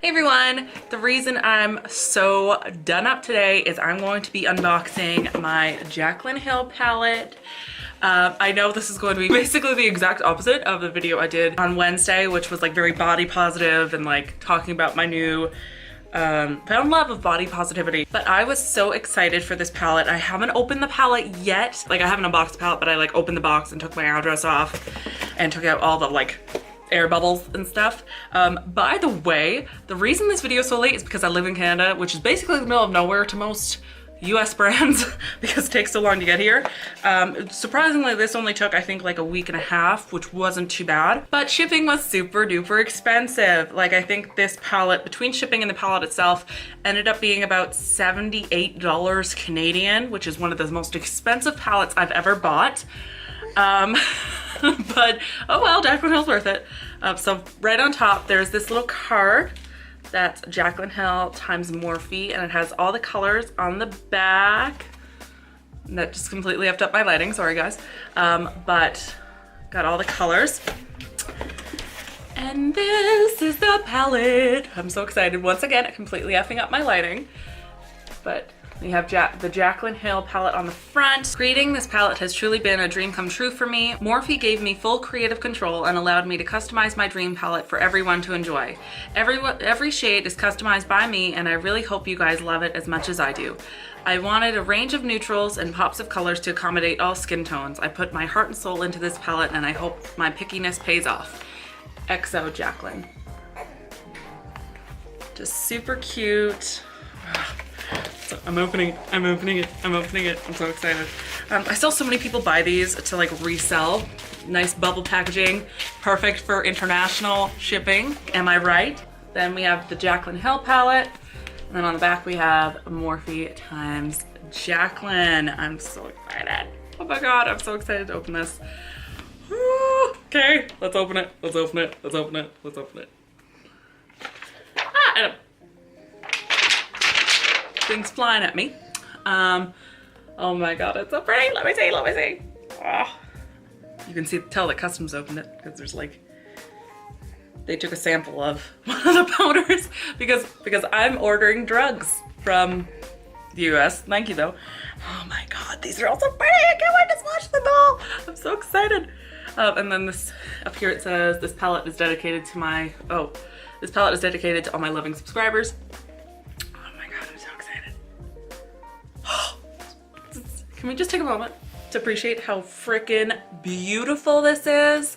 Hey everyone! The reason I'm so done up today is I'm going to be unboxing my Jaclyn Hill palette. I know this is going to be basically the exact opposite of the video I did on Wednesday, which was like very body positive and like talking about my new found love of body positivity. But I was so excited for this palette. I haven't opened the palette yet. Like I haven't unboxed the palette, but I like opened the box and took my address off and took out all the like air bubbles and stuff. By the way, the reason this video is so late is because I live in Canada, which is basically the middle of nowhere to most US brands because it takes so long to get here. Surprisingly, this only took I think like a week and a half, which wasn't too bad, but shipping was super duper expensive. Like I think this palette, between shipping and the palette itself, ended up being about $78 Canadian, which is one of the most expensive palettes I've ever bought. But oh well, Jaclyn Hill's worth it. So right on top there's this little card that's Jaclyn Hill times Morphe, and it has all the colors on the back. And that just completely effed up my lighting, sorry guys. But got all the colors. And this is the palette. I'm so excited. Once again, completely effing up my lighting. But we have the Jaclyn Hill palette on the front. Creating this palette has truly been a dream come true for me. Morphe gave me full creative control and allowed me to customize my dream palette for everyone to enjoy. Every shade is customized by me, and I really hope you guys love it as much as I do. I wanted a range of neutrals and pops of colors to accommodate all skin tones. I put my heart and soul into this palette, and I hope my pickiness pays off. XO Jaclyn. Just super cute. So I'm opening it, I'm so excited. I saw so many people buy these to like resell. Nice bubble packaging, perfect for international shipping, am I right? Then we have the Jaclyn Hill palette, and then on the back we have Morphe times Jaclyn. I'm so excited. Oh my god, I'm so excited to open this. Okay, let's open it, let's open it, let's open it, let's open it. Things flying at me. Oh my god, it's so pretty. Let me see, let me see. Oh. You can tell that Customs opened it because there's like, they took a sample of one of the powders because I'm ordering drugs from the US. Thank you though. Oh my god, these are all so pretty. I can't wait to swatch them all. I'm so excited. And then this up here it says this palette is dedicated to this palette is dedicated to all my loving subscribers. Can we just take a moment to appreciate how freaking beautiful this is?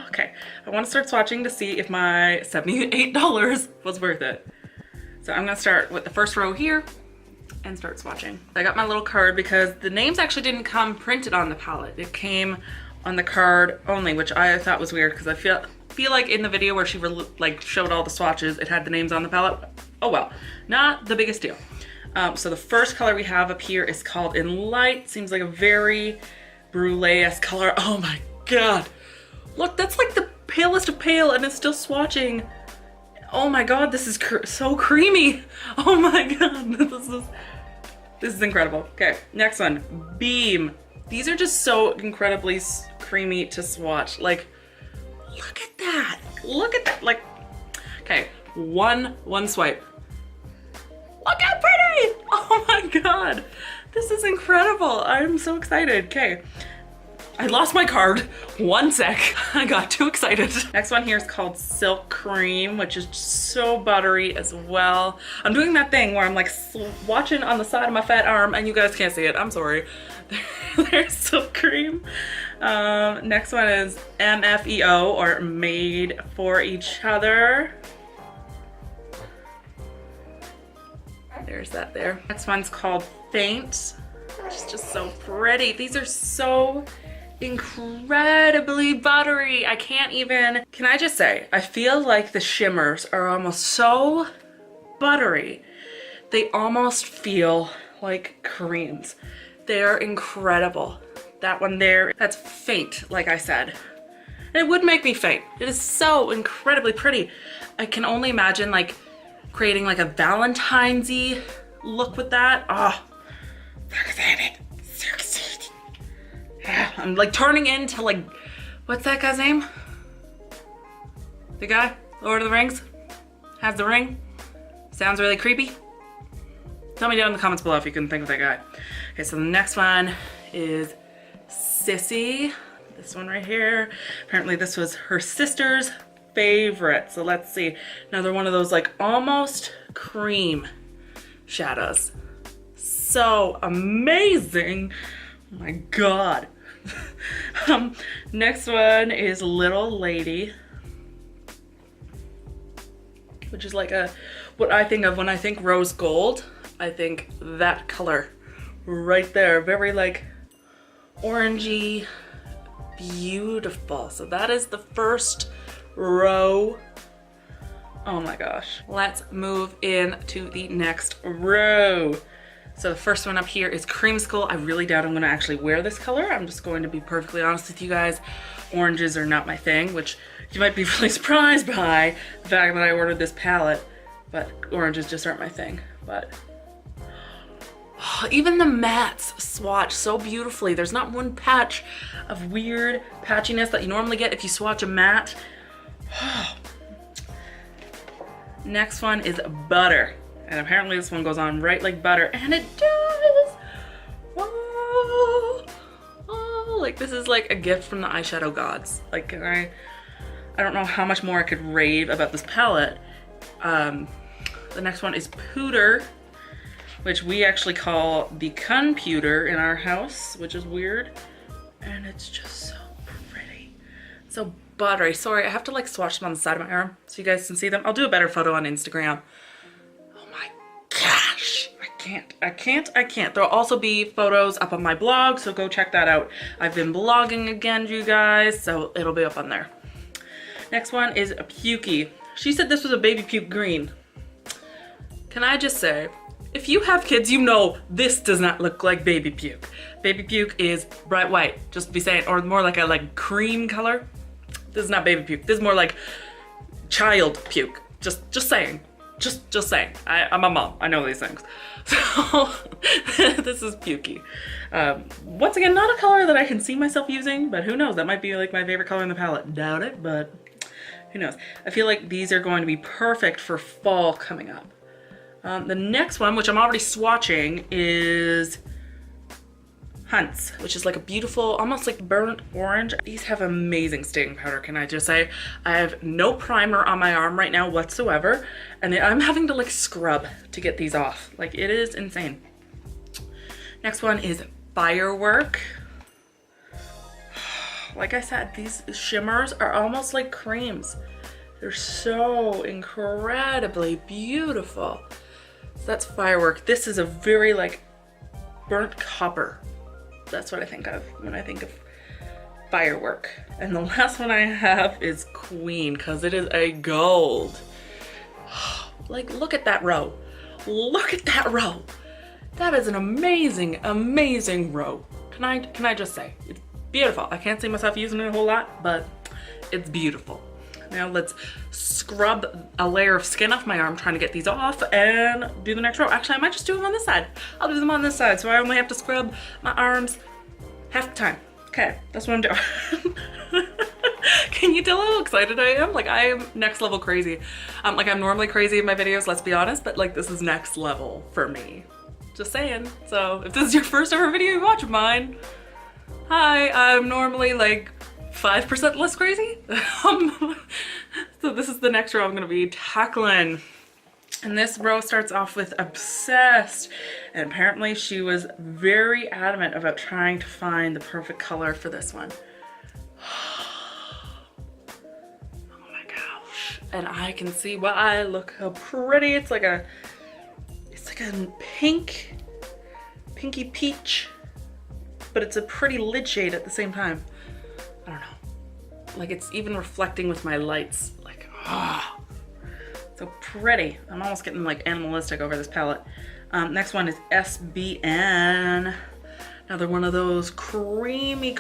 Okay, I want to start swatching to see if my $78 was worth it. So I'm gonna start with the first row here and start swatching. I got my little card because the names actually didn't come printed on the palette. It came on the card only, which I thought was weird because I feel like in the video where she like showed all the swatches, it had the names on the palette. Oh well, not the biggest deal. So the first color we have up here is called In Light. Seems like a very brulee-esque color. Oh my god. Look, that's like the palest of pale and it's still swatching. Oh my god, this is so creamy. Oh my god, this is incredible. Okay, next one, Beam. These are just so incredibly creamy to swatch. Like, look at that. Look at that. Like, okay, one swipe. Look how pretty! Oh my god, this is incredible. I'm so excited. Okay, I lost my card. One sec, I got too excited. Next one here is called Silk Cream, which is so buttery as well. I'm doing that thing where I'm like watching on the side of my fat arm and you guys can't see it, I'm sorry. There's Silk Cream. Next one is MFEO, or Made for Each Other. There's that there. Next one's called Faint, which is just so pretty. These are so incredibly buttery. I can't even, can I just say, I feel like the shimmers are almost so buttery. They almost feel like creams. They're incredible. That one there, that's Faint, like I said. It would make me faint. It is so incredibly pretty. I can only imagine like creating like a Valentine's-y look with that. Oh, so excited, so excited. I'm like turning into like, what's that guy's name? The guy? Lord of the Rings has the ring. Sounds really creepy. Tell me down in the comments below if you can think of that guy. Okay, so the next one is Sissy. This one right here. Apparently this was her sister's favorite. So let's see. Another one of those like almost cream shadows. So amazing. Oh my God. Next one is Little Lady, which is like what I think of when I think rose gold. I think that color right there. Very like orangey, beautiful. So that is the first row. Oh my gosh. Let's move into the next row. So the first one up here is Creamsicle. I really doubt I'm gonna actually wear this color. I'm just going to be perfectly honest with you guys. Oranges are not my thing, which you might be really surprised by the fact that I ordered this palette, but oranges just aren't my thing. But even the mattes swatch so beautifully. There's not one patch of weird patchiness that you normally get if you swatch a matte. Next one is Butter. And apparently this one goes on right like butter, and it does. Oh, like this is like a gift from the eyeshadow gods. Like I don't know how much more I could rave about this palette. The next one is Pooter, which we actually call the Computer in our house, which is weird. And it's just so pretty. So buttery. Sorry, I have to like swatch them on the side of my arm so you guys can see them. I'll do a better photo on Instagram. Gosh, I can't. There'll also be photos up on my blog, so go check that out. I've been blogging again, you guys, so it'll be up on there. Next one is Pukey. She said this was a baby puke green. Can I just say, if you have kids, you know this does not look like baby puke. Baby puke is bright white, just to be saying, or more like a cream color. This is not baby puke. This is more like child puke. Just saying. Just saying. I'm a mom. I know these things. So this is Pukey. Once again, not a color that I can see myself using, but who knows? That might be like my favorite color in the palette. Doubt it, but who knows? I feel like these are going to be perfect for fall coming up. The next one, which I'm already swatching, is Hunts, which is like a beautiful, almost like burnt orange. These have amazing staying powder, can I just say. I have no primer on my arm right now whatsoever, and I'm having to like scrub to get these off. Like it is insane. Next one is Firework. Like I said, these shimmers are almost like creams. They're so incredibly beautiful. So that's Firework. This is a very like burnt copper. That's what I think of when I think of Firework. And the last one I have is Queen, because it is a gold. Like, look at that row. Look at that row. That is an amazing, amazing row. Can I just say, it's beautiful. I can't see myself using it a whole lot, but it's beautiful. Now let's scrub a layer of skin off my arm trying to get these off and do the next row. Actually, I might just do them on this side. I'll do them on this side, so I only have to scrub my arms half the time. Okay, that's what I'm doing. Can you tell how excited I am? Like, I am next level crazy. Like, I'm normally crazy in my videos, let's be honest, but like, this is next level for me. Just saying. So if this is your first ever video you watch of mine, hi, I'm normally like 5% less crazy. So this is the next row I'm gonna be tackling. And this row starts off with Obsessed. And apparently she was very adamant about trying to find the perfect color for this one. Oh my gosh. And I can see why. Look how pretty. It's like a pinky peach, but it's a pretty lid shade at the same time. I don't know. Like, it's even reflecting with my lights. Like, ah, so pretty. I'm almost getting like animalistic over this palette. Next one is SBN. Another one of those creamy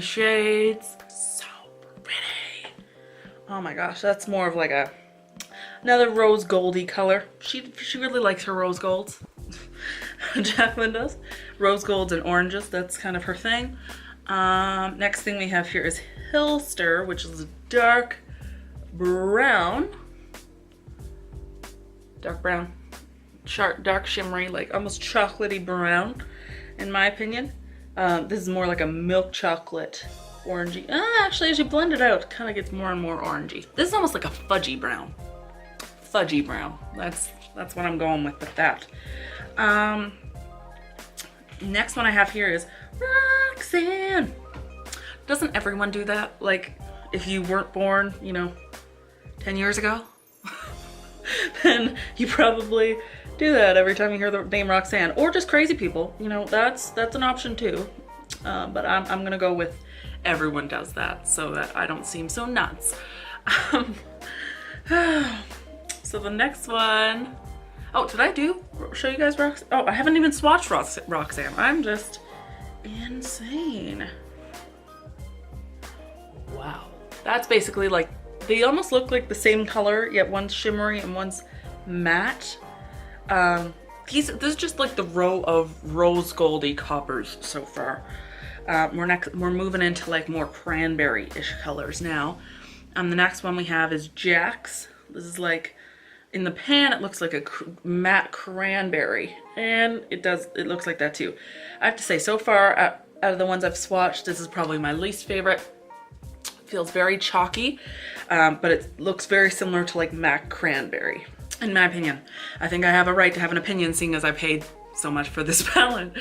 shades. So pretty. Oh my gosh, that's more of like another rose goldy color. She really likes her rose golds. Jaclyn does. Rose golds and oranges, that's kind of her thing. Next thing we have here is Hillster, which is a dark brown. Dark brown. Dark shimmery, like almost chocolatey brown, in my opinion. This is more like a milk chocolate orangey. Actually, as you blend it out, it kind of gets more and more orangey. This is almost like a fudgy brown. Fudgy brown. That's what I'm going with that. Next one I have here is Roxanne. Doesn't everyone do that? Like, if you weren't born, you know, 10 years ago, then you probably do that every time you hear the name Roxanne. Or just crazy people, you know, that's an option too. But I'm gonna go with everyone does that so that I don't seem so nuts. So the next one, oh, did I show you guys Roxanne? Oh, I haven't even swatched Roxanne. I'm just insane. Wow. That's basically like, they almost look like the same color, yet one's shimmery and one's matte. This is just like the row of rose goldy coppers so far. We're moving into like more cranberry-ish colors now. The next one we have is Jack's. This is like, in the pan, it looks like a matte cranberry, and it looks like that too. I have to say, so far, out of the ones I've swatched, this is probably my least favorite. Feels very chalky, but it looks very similar to like matte cranberry, in my opinion. I think I have a right to have an opinion, seeing as I paid so much for this palette.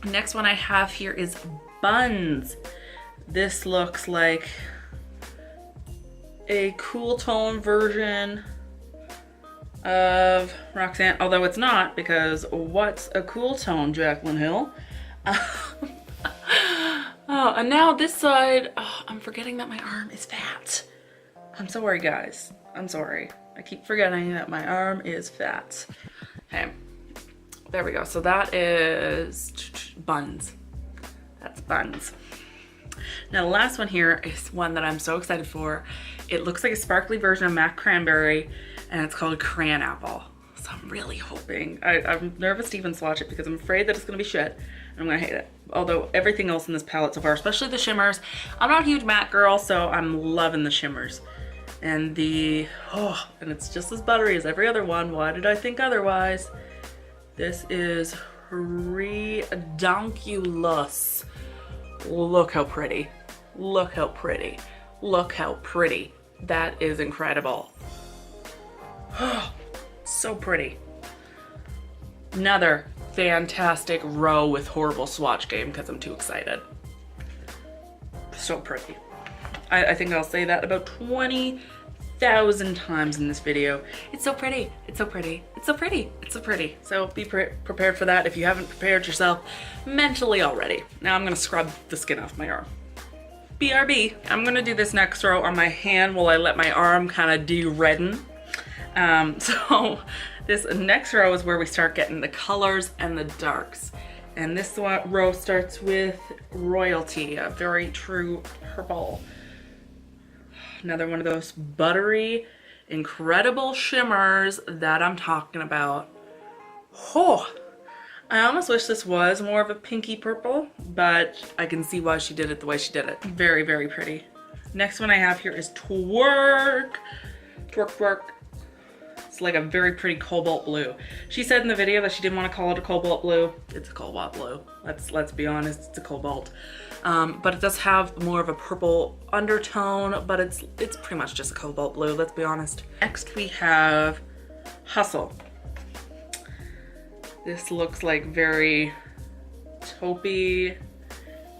Next one I have here is Buns. This looks like a cool tone version of Roxanne, although it's not, because what's a cool tone, Jaclyn Hill? Oh, and now this side, oh, I'm forgetting that my arm is fat. I'm sorry, guys. I'm sorry. I keep forgetting that my arm is fat. Okay, there we go. So that is Buns. That's Buns. Now the last one here is one that I'm so excited for. It looks like a sparkly version of matte cranberry, and it's called Cran Apple. So I'm really hoping, I'm nervous to even swatch it because I'm afraid that it's gonna be shit and I'm gonna hate it. Although everything else in this palette so far, especially the shimmers, I'm not a huge matte girl, so I'm loving the shimmers. And and it's just as buttery as every other one. Why did I think otherwise? This is Redonkulous. Look how pretty. Look how pretty. Look how pretty. That is incredible. So pretty. Another fantastic row with horrible swatch game because I'm too excited. So pretty. I think I'll say that about 20,000 times in this video. It's so pretty. It's so pretty. It's so pretty. It's so pretty. So be prepared for that if you haven't prepared yourself mentally already. Now I'm gonna scrub the skin off my arm. BRB. I'm gonna do this next row on my hand while I let my arm kind of de-redden. So this next row is where we start getting the colors and the darks. And this row starts with Royalty, a very true purple. Another one of those buttery, incredible shimmers that I'm talking about. Oh, I almost wish this was more of a pinky purple, but I can see why she did it the way she did it. Very, very pretty. Next one I have here is Twerk. Twerk, twerk. It's like a very pretty cobalt blue. She said in the video that she didn't want to call it a cobalt blue. It's a cobalt blue. Let's be honest, it's a cobalt. But it does have more of a purple undertone, but it's pretty much just a cobalt blue, let's be honest. Next we have Hustle. This looks like very taupey,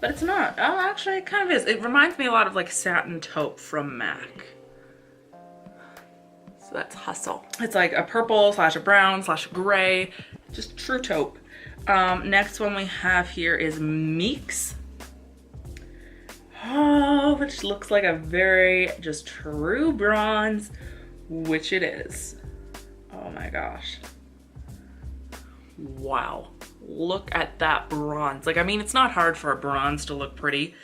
but it's not. Oh, actually it kind of is. It reminds me a lot of like Satin Taupe from MAC. So that's Hustle. It's like a purple slash a brown slash a gray, just true taupe. Next one we have here is Meeks. Oh, which looks like a very just true bronze, which it is. Oh my gosh. Wow. Look at that bronze. Like, I mean, it's not hard for a bronze to look pretty.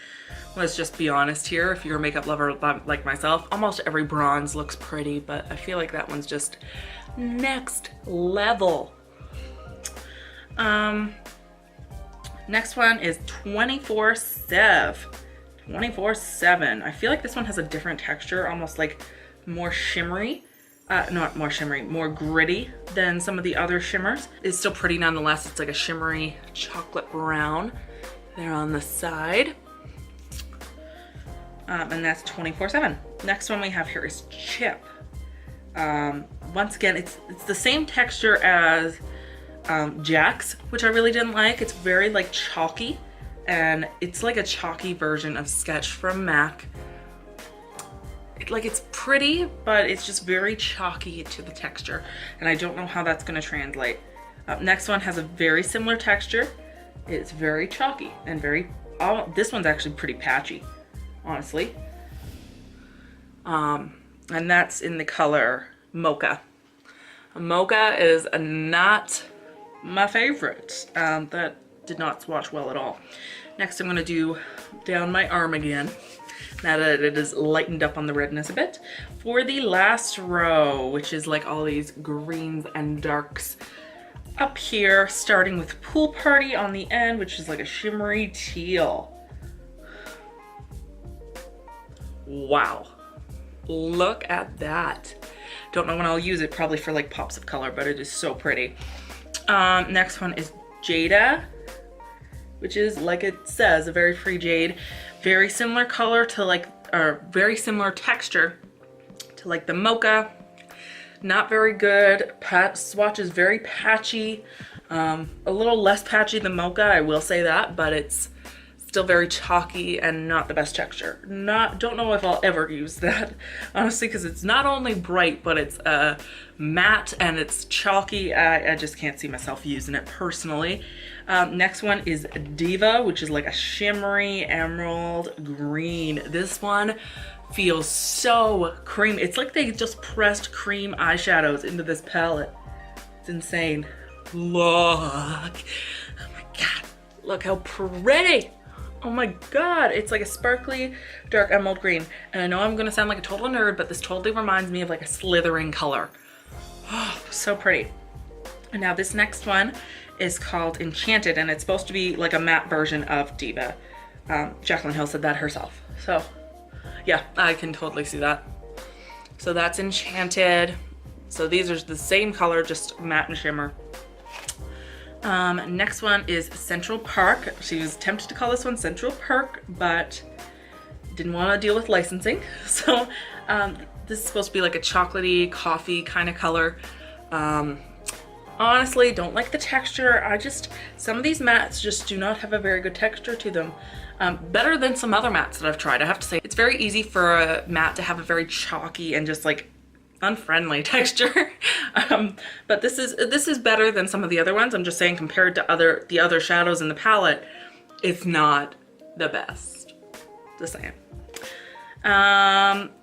Let's just be honest here. If you're a makeup lover like myself, almost every bronze looks pretty, but I feel like that one's just next level. Next one is 24 Sev. 24/7. I feel like this one has a different texture, almost like more shimmery. Not more shimmery, more gritty than some of the other shimmers. It's still pretty nonetheless. It's like a shimmery chocolate brown there on the side. And that's 24/7. Next one we have here is Chip. Once again, it's the same texture as Jack's, which I really didn't like. It's very like chalky, and it's like a chalky version of Sketch from MAC. Like, it's pretty, but it's just very chalky to the texture, and I don't know how that's going to translate. Next one has a very similar texture. It's very chalky and this one's actually pretty patchy, honestly. And that's in the color Mocha. Mocha is not my favorite. That did not swatch well at all. Next, I'm going to do down my arm again, now that it is lightened up on the redness a bit. For the last row, which is like all these greens and darks up here, starting with Pool Party on the end, which is like a shimmery teal. Wow. Look at that. Don't know when I'll use it, probably for like pops of color, but it is so pretty. Next one is Jada, which is, like it says, a very free jade. Very similar color to like, or very similar texture to like the Mocha. Not very good. Swatch is very patchy. A little less patchy than Mocha, I will say that, but it's still very chalky and not the best texture. Don't know if I'll ever use that, honestly, because it's not only bright, but it's matte and it's chalky. I just can't see myself using it personally. Next one is Diva, which is like a shimmery emerald green. This one feels so creamy. It's like they just pressed cream eyeshadows into this palette. It's insane. Look. Oh my God. Look how pretty. Oh my God, it's like a sparkly dark emerald green. And I know I'm gonna sound like a total nerd, but this totally reminds me of like a slithering color. Oh, so pretty. And now this next one is called Enchanted, and it's supposed to be like a matte version of Diva. Jaclyn Hill said that herself. So yeah, I can totally see that. So that's Enchanted. So these are the same color, just matte and shimmer. Next one is Central Park. She was tempted to call this one Central Park, but didn't want to deal with licensing. So this is supposed to be like a chocolatey coffee kind of color. Honestly, don't like the texture. Some of these mattes just do not have a very good texture to them. Better than some other mattes that I've tried, I have to say. It's very easy for a matte to have a very chalky and just like unfriendly texture. But this is better than some of the other ones. I'm just saying, compared to the other shadows in the palette, it's not the best. Just saying.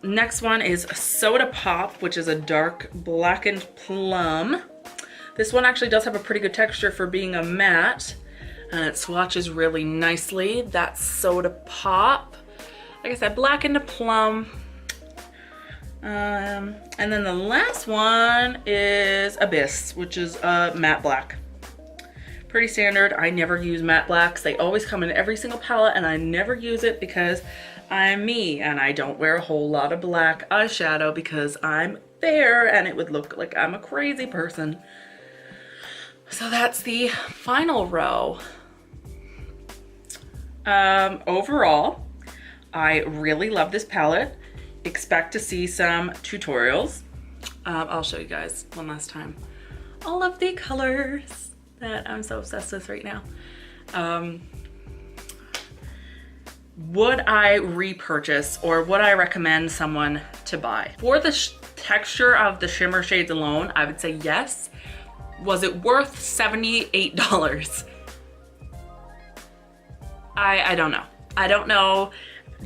Next one is Soda Pop, which is a dark blackened plum. This one actually does have a pretty good texture for being a matte, and it swatches really nicely. That's Soda Pop. Like I said, blackened plum. And then the last one is Abyss, which is matte black. Pretty standard. I never use matte blacks. They always come in every single palette, and I never use it because I'm me and I don't wear a whole lot of black eyeshadow because I'm fair and it would look like I'm a crazy person. So that's the final row. Overall, I really love this palette. Expect to see some tutorials. I'll show you guys one last time all of the colors that I'm so obsessed with right now. Would I repurchase, or would I recommend someone to buy? For the texture of the shimmer shades alone, I would say yes. Was it worth $78? I don't know. I don't know,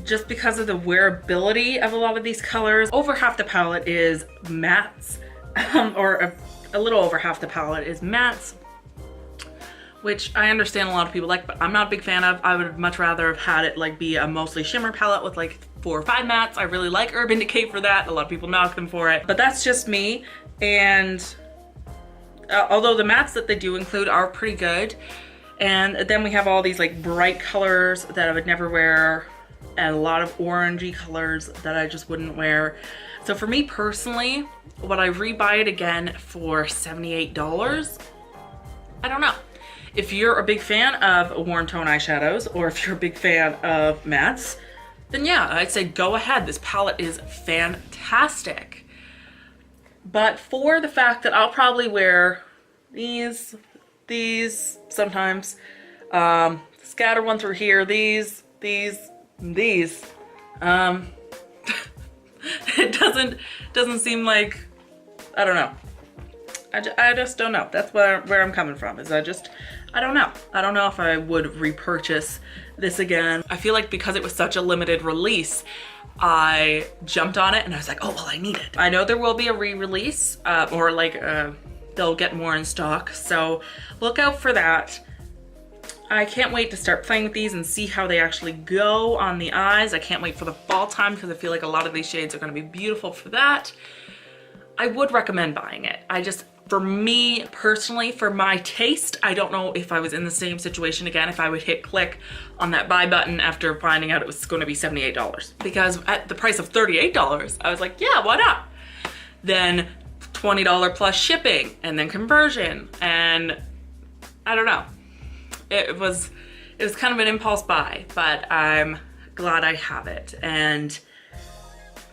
just because of the wearability of a lot of these colors. Over half the palette is mattes, or a little over half the palette is mattes, which I understand a lot of people like, but I'm not a big fan of. I would much rather have had it like be a mostly shimmer palette with like 4 or 5 mattes. I really like Urban Decay for that. A lot of people knock them for it, but that's just me. And although the mattes that they do include are pretty good, and then we have all these like bright colors that I would never wear and a lot of orangey colors that I just wouldn't wear. So for me personally, would I rebuy it again for $78? I don't know. If you're a big fan of warm tone eyeshadows, or if you're a big fan of mattes, then yeah, I'd say go ahead. This palette is fantastic. But for the fact that I'll probably wear these sometimes, scatter one through here, these, it doesn't seem like, I don't know. I just don't know. That's where I'm coming from, is I don't know. I don't know if I would repurchase this again. I feel like because it was such a limited release, I jumped on it and I was like, oh, well, I need it. I know there will be a re-release, or like they'll get more in stock, so look out for that. I can't wait to start playing with these and see how they actually go on the eyes. I can't wait for the fall time because I feel like a lot of these shades are going to be beautiful for that. I would recommend buying it. For me personally, for my taste, I don't know if I was in the same situation again, if I would hit click on that buy button after finding out it was going to be $78. Because at the price of $38, I was like, yeah, why not? Then $20 plus shipping, and then conversion, and I don't know. It was kind of an impulse buy, but I'm glad I have it. And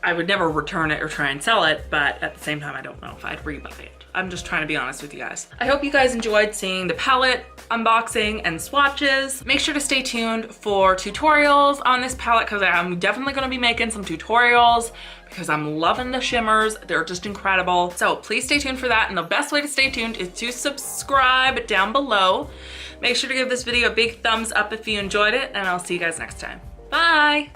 I would never return it or try and sell it, but at the same time, I don't know if I'd rebuy it. I'm just trying to be honest with you guys. I hope you guys enjoyed seeing the palette unboxing and swatches. Make sure to stay tuned for tutorials on this palette, because I'm definitely gonna be making some tutorials because I'm loving the shimmers. They're just incredible. So please stay tuned for that. And the best way to stay tuned is to subscribe down below. Make sure to give this video a big thumbs up if you enjoyed it, and I'll see you guys next time. Bye.